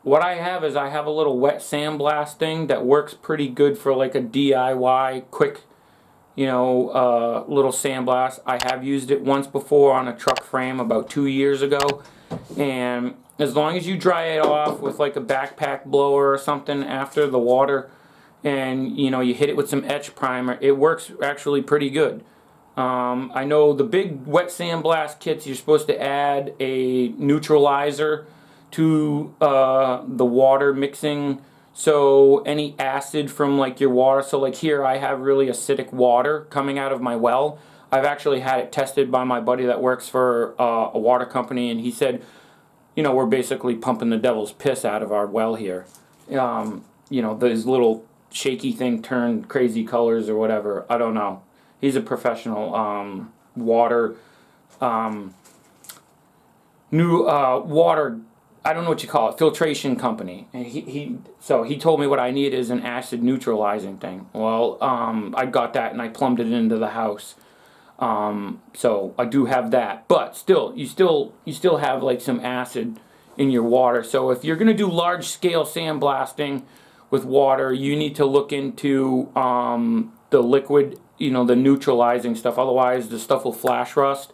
what I have is I have a little wet sandblasting that works pretty good for like a DIY quick, little sandblast. I have used it once before on a truck frame about 2 years ago, and as long as you dry it off with like a backpack blower or something after the water, and you hit it with some etch primer, it works actually pretty good. I know the big wet sandblast kits, you're supposed to add a neutralizer to the water mixing, so any acid from like your water, so like here I have really acidic water coming out of my well. I've actually had it tested by my buddy that works for a water company, and he said, we're basically pumping the devil's piss out of our well here. This little shaky thing turned crazy colors or whatever. I don't know. He's a professional water, new water, I don't know what you call it, filtration company. And so he told me what I need is an acid neutralizing thing. Well, I got that and I plumbed it into the house. So I do have that, but still, you still have like some acid in your water. So if you're gonna do large scale sandblasting with water, you need to look into the liquid, the neutralizing stuff. Otherwise, the stuff will flash rust.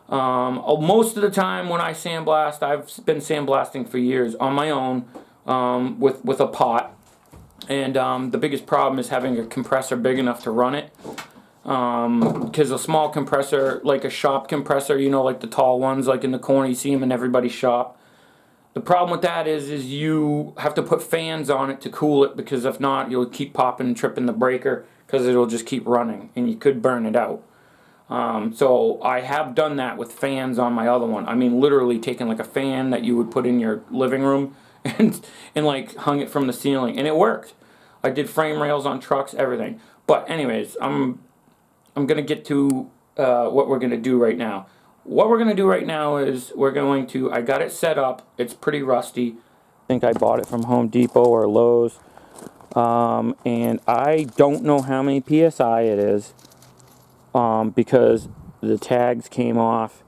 Most of the time when I sandblast, I've been sandblasting for years on my own with a pot. And the biggest problem is having a compressor big enough to run it. Because a small compressor, like a shop compressor, like the tall ones, like in the corner, you see them in everybody's shop. The problem with that is you have to put fans on it to cool it, because if not, you'll keep popping and tripping the breaker because it'll just keep running and you could burn it out. So I have done that with fans on my other one. I mean, literally taking like a fan that you would put in your living room and like hung it from the ceiling, and it worked. I did frame rails on trucks, everything. But anyways, I'm gonna get to what we're gonna do right now. What we're gonna do right now is I got it set up. It's pretty rusty. I think I bought it from Home Depot or Lowe's. And I don't know how many PSI it is, because the tags came off,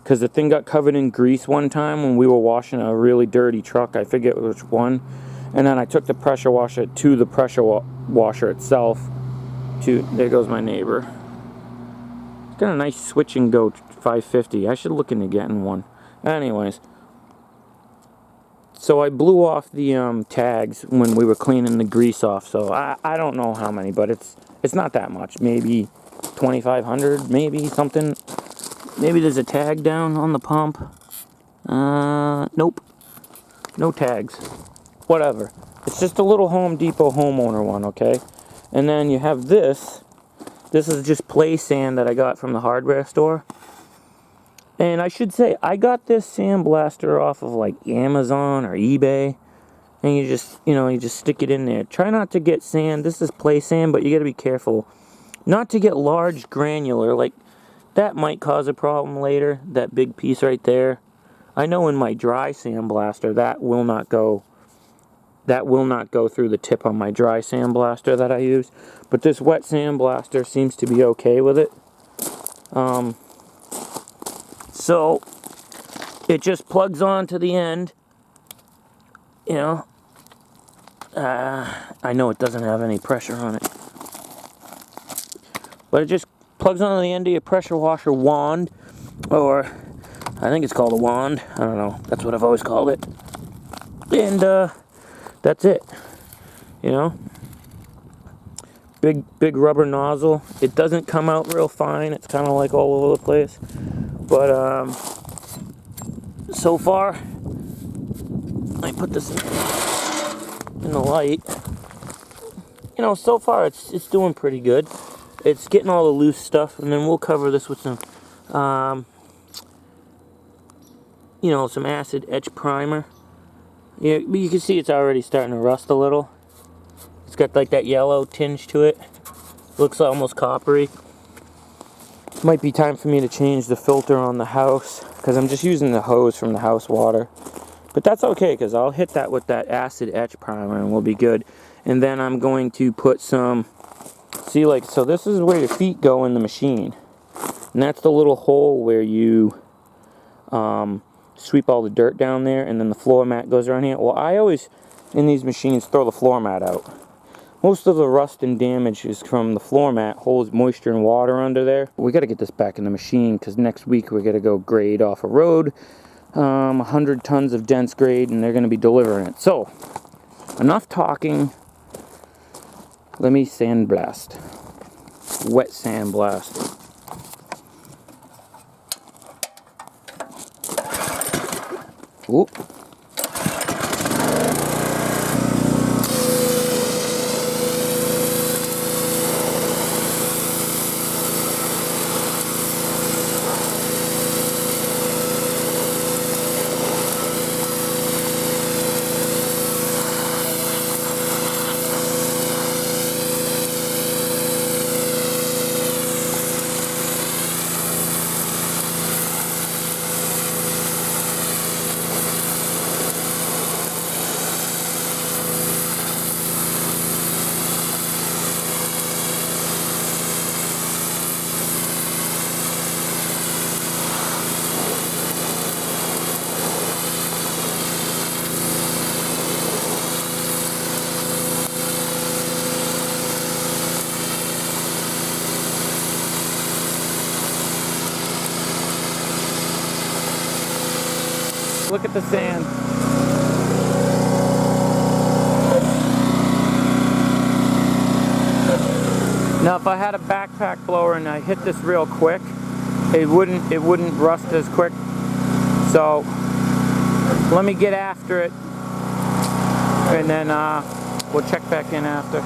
because the thing got covered in grease one time when we were washing a really dirty truck. I forget which one. And then I took the pressure washer to the pressure washer itself. There goes my neighbor. It's got a nice switch and go 550. I should look into getting one. Anyways, so I blew off the tags when we were cleaning the grease off. So I don't know how many, but it's not that much. Maybe 2,500, maybe something. Maybe there's a tag down on the pump. Nope. No tags. Whatever. It's just a little Home Depot homeowner one, okay? And then you have this. This is just play sand that I got from the hardware store. And I should say, I got this Sandblaster off of like Amazon or eBay. And you just stick it in there. Try not to get sand. This is play sand, but you gotta be careful not to get large granular. Like, that might cause a problem later, that big piece right there. I know in my dry Sandblaster, that will not go through the tip on my dry Sandblaster that I use. But this wet Sandblaster seems to be okay with it. So it just plugs on to the end. I know it doesn't have any pressure on it, but it just plugs on to the end of your pressure washer wand, or I think it's called a wand. I don't know. That's what I've always called it. And that's it. Big rubber nozzle. It doesn't come out real fine. It's kind of like all over the place. But so far, I put this in the light. So far it's doing pretty good. It's getting all the loose stuff, and then we'll cover this with some some acid etch primer. Yeah, but you can see it's already starting to rust a little. It's got like that yellow tinge to it. Looks almost coppery. Might be time for me to change the filter on the house, because I'm just using the hose from the house water. But that's okay, because I'll hit that with that acid etch primer and we'll be good. And then I'm going to put some, so this is where your feet go in the machine. And that's the little hole where you sweep all the dirt down there, and then the floor mat goes around here. Well, I always, in these machines, throw the floor mat out. Most of the rust and damage is from the floor mat, holds moisture and water under there. We got to get this back in the machine, because next week we got to go grade off a road, 100 tons of dense grade, and they're going to be delivering it. So, enough talking. Let me sandblast. Wet sandblasting. Oop. Look at the sand. Now if I had a backpack blower and I hit this real quick, it wouldn't rust as quick. So let me get after it, and then we'll check back in after.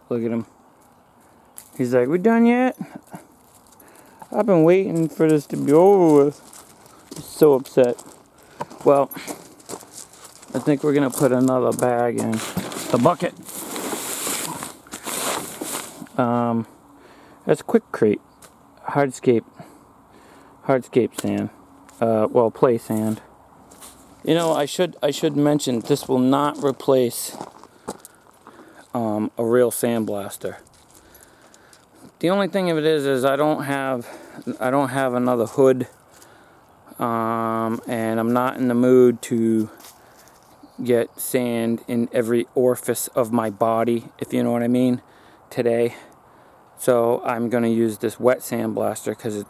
Look at him. He's like, "We done yet? I've been waiting for this to be over with." He's so upset. Well, I think we're gonna put another bag in the bucket. That's Quick Crate, hardscape sand. Well, play sand. You know, I should mention this will not replace a real sandblaster. The only thing of it is I don't have another hood, and I'm not in the mood to get sand in every orifice of my body, if you know what I mean, today. So I'm gonna use this wet sandblaster because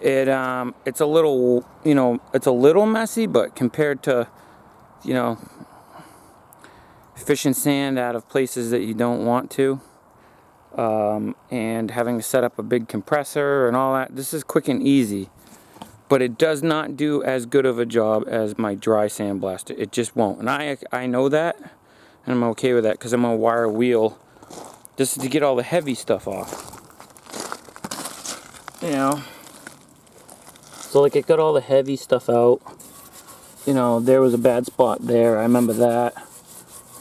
it's a little, you know, it's a little messy, but compared to, you know, fishing sand out of places that you don't want to, and having to set up a big compressor and all that, this is quick and easy. But it does not do as good of a job as my dry sandblaster. It just won't. And I know that, and I'm okay with that because I'm going to wire wheel. This is to get all the heavy stuff off. You know. So like it got all the heavy stuff out. You know, there was a bad spot there. I remember that.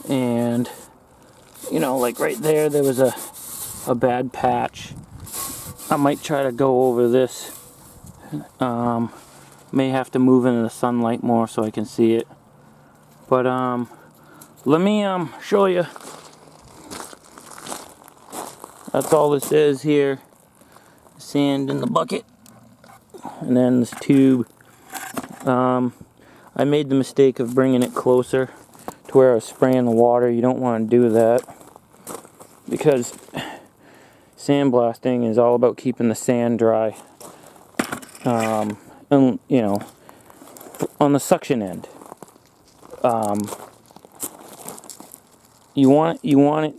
And, you know, like right there, there was a bad patch. I might try to go over this. May have to move into the sunlight more so I can see it. But let me show you. That's all this is here. Sand in the bucket. And then this tube. I made the mistake of bringing it closer to where I was spraying the water. You don't want to do that, because sandblasting is all about keeping the sand dry. And you know, on the suction end, you want it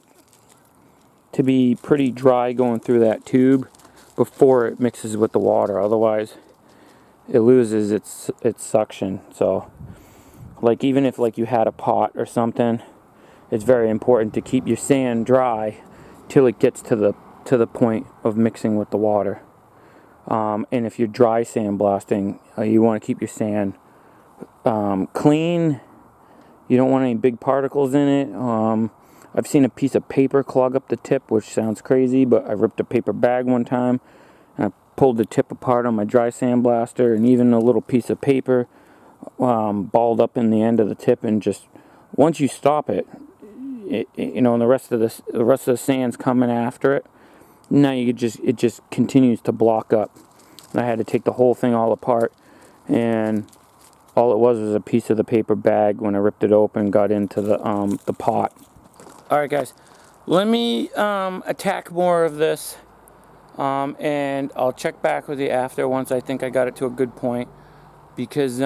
to be pretty dry going through that tube before it mixes with the water. Otherwise, it loses its suction. So, like even if like you had a pot or something, it's very important to keep your sand dry till it gets to the point of mixing with the water. And if you're dry sandblasting, you want to keep your sand clean. You don't want any big particles in it. I've seen a piece of paper clog up the tip, which sounds crazy, but I ripped a paper bag one time, pulled the tip apart on my dry sandblaster, and even a little piece of paper balled up in the end of the tip, and just once you stop it, you know, and the rest of the sand's coming after it. Now it just continues to block up. And I had to take the whole thing all apart, and all it was a piece of the paper bag when I ripped it open, got into the pot. All right, guys, let me attack more of this, and I'll check back with you after once I think I got it to a good point, because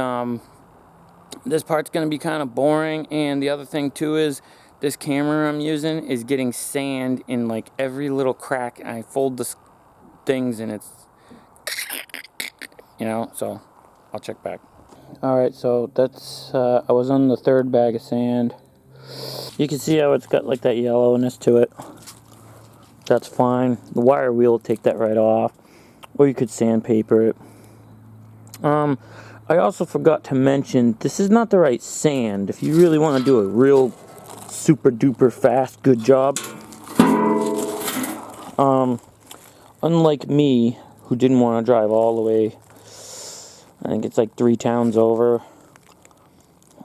this part's going to be kind of boring. And the other thing too is this camera I'm using is getting sand in like every little crack, and I fold the things and it's, you know, so I'll check back. Alright, so that's I was on the third bag of sand. You can see how it's got like that yellowness to it. That's fine. The wire wheel will take that right off, or you could sandpaper it. I also forgot to mention, this is not the right sand. If you really want to do a real super duper fast good job, unlike me, who didn't want to drive all the way, I think it's like 3 towns over,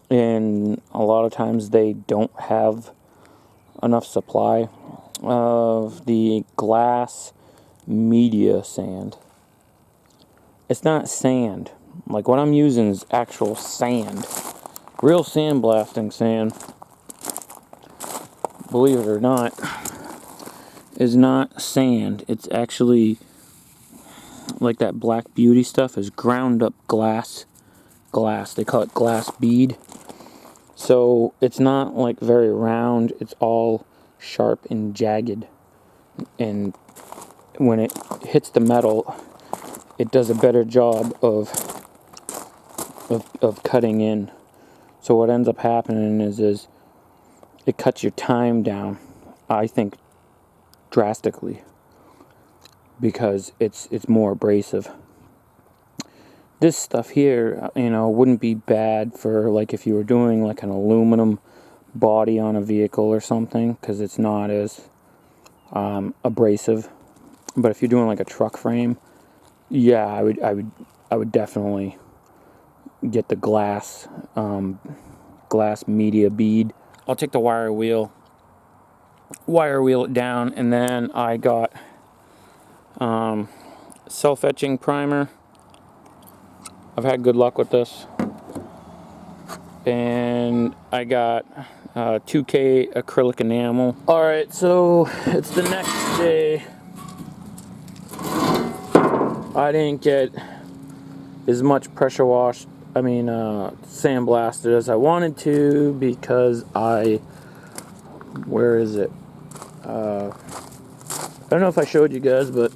and a lot of times they don't have enough supply of the glass media sand. It's not sand. Like, what I'm using is actual sand. Real sandblasting sand, believe it or not, is not sand. It's actually, like that Black Beauty stuff, is ground up glass. They call it glass bead. So it's not like very round. It's all sharp and jagged. And when it hits the metal, it does a better job of cutting in. So what ends up happening is it cuts your time down, I think, drastically, because it's more abrasive. This stuff here, you know, wouldn't be bad for, like, if you were doing like an aluminum body on a vehicle or something, because it's not as abrasive. But if you're doing like a truck frame, yeah, I would definitely get the glass media bead. I'll take the wire wheel it down, and then I got self-etching primer. I've had good luck with this. And I got 2K acrylic enamel. Alright, so it's the next day. I didn't get as much sandblasted as I wanted to, because where is it? I don't know if I showed you guys, but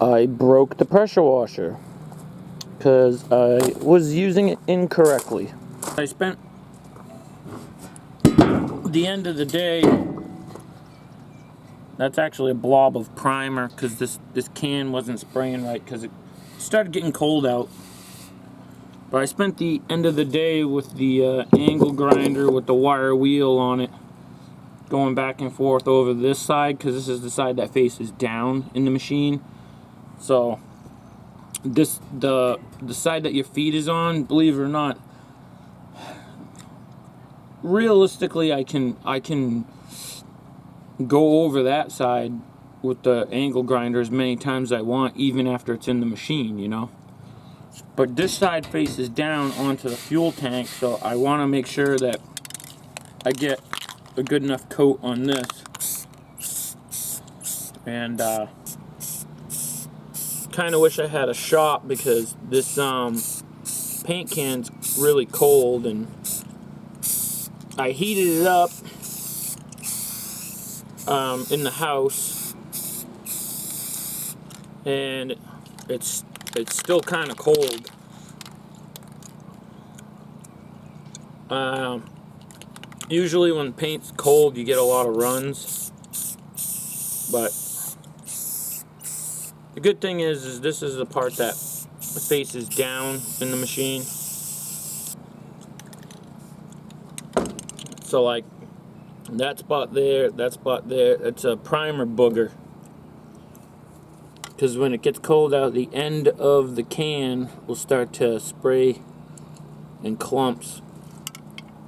I broke the pressure washer because I was using it incorrectly. I spent the end of the day, that's actually a blob of primer, because this can wasn't spraying right because it started getting cold out. But I spent the end of the day with the angle grinder with the wire wheel on it, going back and forth over this side, because this is the side that faces down in the machine. So the side that your feet is on, believe it or not, realistically I can go over that side with the angle grinder as many times as I want, even after it's in the machine, you know. But this side faces down onto the fuel tank, so I want to make sure that I get a good enough coat on this. And kind of wish I had a shop, because this paint can's really cold, and I heated it up in the house, and it's still kind of cold. Usually when paint's cold you get a lot of runs, but the good thing is this is the part that faces down in the machine. So like that spot there, it's a primer booger. because when it gets cold out, the end of the can will start to spray in clumps.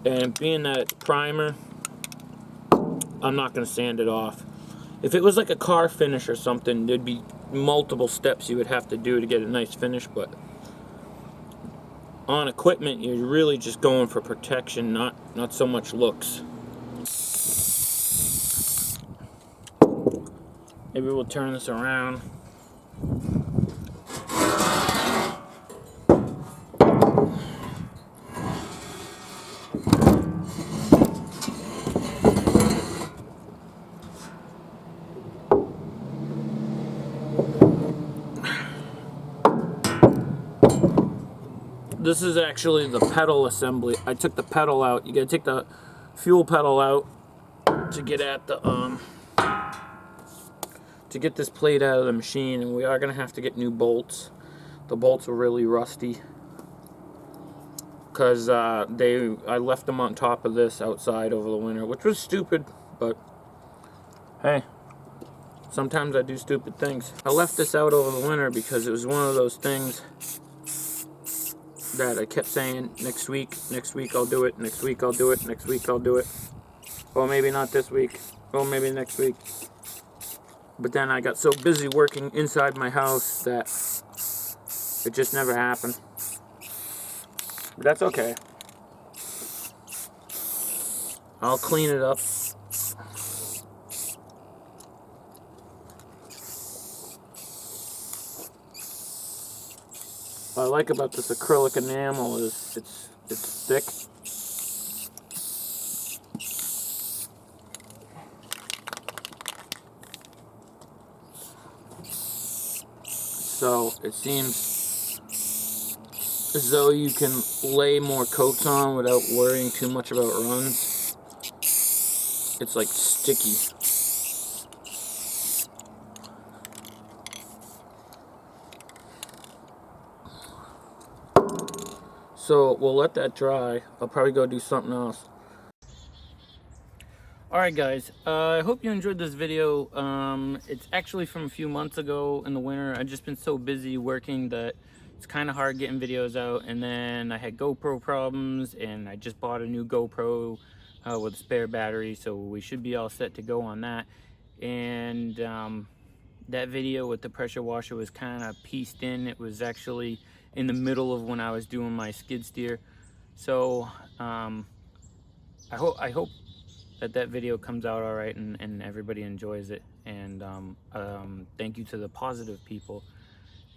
And being that it's primer, I'm not going to sand it off. If it was like a car finish or something, there'd be multiple steps you would have to do to get a nice finish, but on equipment, you're really just going for protection, not so much looks. Maybe we'll turn this around. This is actually the pedal assembly. I took the pedal out. You gotta take the fuel pedal out to get at the to get this plate out of the machine, and we are gonna have to get new bolts. The bolts are really rusty because I left them on top of this outside over the winter, which was stupid, but hey, sometimes I do stupid things. I left this out over the winter because it was one of those things that I kept saying, next week I'll do it, next week I'll do it, next week I'll do it. Well, maybe not this week, well, maybe next week. But then I got so busy working inside my house that it just never happened. But that's okay. I'll clean it up. What I like about this acrylic enamel is it's thick. So it seems as though you can lay more coats on without worrying too much about runs. It's like sticky. So we'll let that dry. I'll probably go do something else. Alright guys, I hope you enjoyed this video. It's actually from a few months ago in the winter. I've just been so busy working that it's kind of hard getting videos out. And then I had GoPro problems, and I just bought a new GoPro with a spare battery, so we should be all set to go on that. And that video with the pressure washer was kind of pieced in. It was actually in the middle of when I was doing my skid steer. So I hope that video comes out all right and everybody enjoys it. And thank you to the positive people.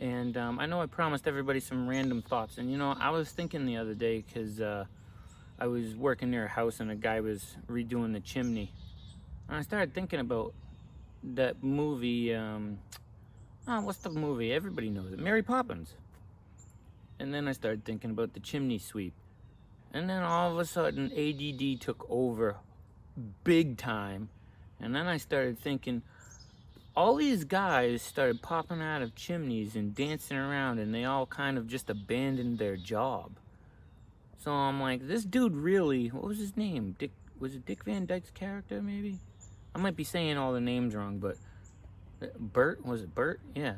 And I know I promised everybody some random thoughts. And you know, I was thinking the other day, because I was working near a house and a guy was redoing the chimney. And I started thinking about that movie, what's the movie? Everybody knows it, Mary Poppins. And then I started thinking about the chimney sweep. And then all of a sudden, ADD took over big time. And then I started thinking, all these guys started popping out of chimneys and dancing around, and they all kind of just abandoned their job. So I'm like, this dude really, what was his name? Was it Dick Van Dyke's character, maybe? I might be saying all the names wrong, but Bert, was it Bert? Yeah.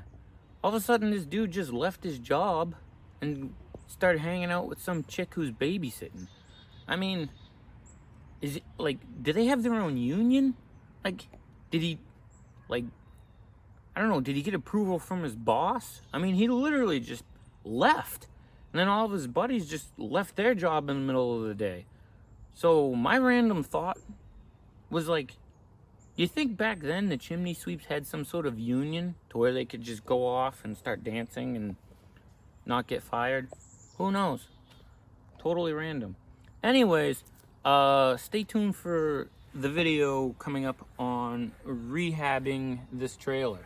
All of a sudden, this dude just left his job and started hanging out with some chick who's babysitting. I mean, is it like, do they have their own union? Like, did he, like, I don't know, did he get approval from his boss? I mean, he literally just left. And then all of his buddies just left their job in the middle of the day. So my random thought was like, you think back then the chimney sweeps had some sort of union to where they could just go off and start dancing and not get fired? Who knows? Totally random. Anyways, stay tuned for the video coming up on rehabbing this trailer.